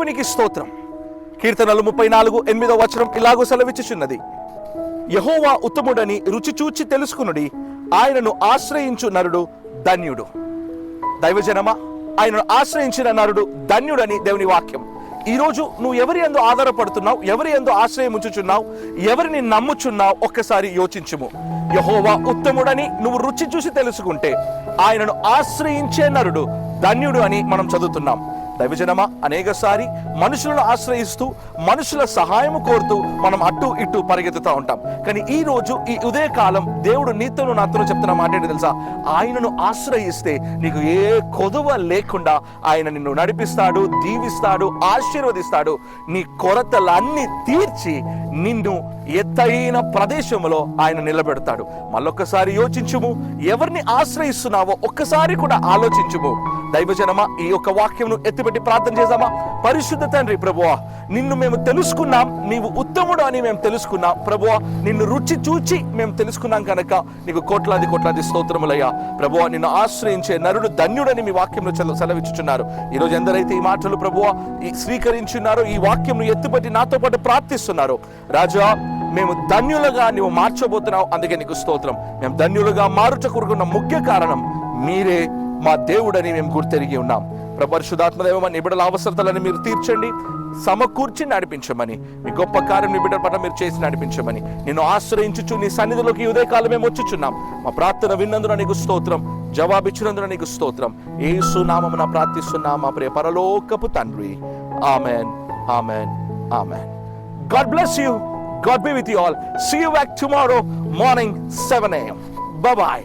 దేవునికి స్తోత్రం. కీర్తనలు 34:8 ఇలాగూ సెలవిచ్చుచున్నది, యెహోవా ఉత్తముడని రుచి చూచి తెలుసుకునుడి, ఆయనను ఆశ్రయించు నరుడు ధన్యుడు. దైవజనమా, ఆయనను ఆశ్రయించిన నరుడు ధన్యుడని దేవుని వాక్యం. ఈరోజు నువ్వు ఎవరి యందు ఆధారపడుతున్నావు, ఎవరి యందు ఆశ్రయం ఉంచుచున్నావు, ఎవరిని నమ్ముచున్నావు, ఒక్కసారి యోచించుము. యెహోవా ఉత్తముడని నువ్వు రుచి చూసి తెలుసుకుంటే ఆయనను ఆశ్రయించే నరుడు ధన్యుడు అని మనం చదువుతున్నాం. దైవజనమా, అనేకసారి మనుషులను ఆశ్రయిస్తూ మనుషుల సహాయం కోరుతూ మనం అటు ఇటు పరిగెత్తుతూ ఉంటాం. కానీ ఈ రోజు ఈ ఉదయకాలం దేవుడు నీతోను నాతోను చెప్తున్న మాట ఏంటి తెలుసా? ఆయనను ఆశ్రయిస్తే నీకు ఏ కొదువ లేకుండా ఆయన నిన్ను నడిపిస్తాడు, దీవిస్తాడు, ఆశీర్వదిస్తాడు. నీ కొరతలన్నీ తీర్చి నిన్ను ఎత్తైన ప్రదేశంలో ఆయన నిలబెడతాడు. మళ్ళొక్కసారి యోచించుము, ఎవరిని ఆశ్రయిస్తున్నావో ఒక్కసారి కూడా ఆలోచించుము. దైవజనమా, ఈ యొక్క వాక్యం ఎత్తిపెట్టి ప్రార్థన చేద్దామా? పరిశుద్ధ తండ్రి, ప్రభువా, నిన్ను మేము తెలుసుకున్నాం, నీవు ఉత్తముడు అని మేము తెలుసుకున్నాం. ప్రభువా, నిన్ను రుచి చూచి మేము తెలుసుకున్నాం కనుక నీకు కోట్లాది కోట్లాది స్తోత్రములయ్యా. ప్రభువా, నిన్ను ఆశ్రయించే నరుడు ధన్యుడని మీ వాక్యంలో సెలవిచ్చుచున్నారు. ఈరోజు ఎందరైతే ఈ మాటలు ప్రభువా స్వీకరించున్నారో, ఈ వాక్యం ఎత్తిపెట్టి నాతో పాటు ప్రార్థిస్తున్నారు, రాజా, మేము ధన్యులుగా నీవు మార్చబోతున్నావు, అందుకే నీకు స్తోత్రం. మేము ధన్యులుగా మారుట కొరకున్న ముఖ్య కారణం మీరే మా దేవుడని మేము గుర్తెరిగి ఉన్నాం. పరిశుద్ధాత్మదేవ, నీ బిడ్డల అవసరతలను మీరు తీర్చండి, సమకూర్చి నడిపించమని, మీ గొప్ప కార్యం నీ బిడ్డల పట్ల మీరు చేసి నడిపించమని, నిన్ను ఆశ్రయించుచు నీ సన్నిధిలోకి ఉదయకాలం మేము వచ్చుచున్నాం. మా ప్రార్థన విన్నందున నీకు స్తోత్రం, జవాబిచ్చినందున నీకు స్తోత్రం. యేసు నామమున ప్రార్థిస్తున్నాం మా ప్రియ పరలోకపు తండ్రి. Amen, amen, amen. God bless you. God be with you all. See you back tomorrow morning 7 a.m. Bye-bye.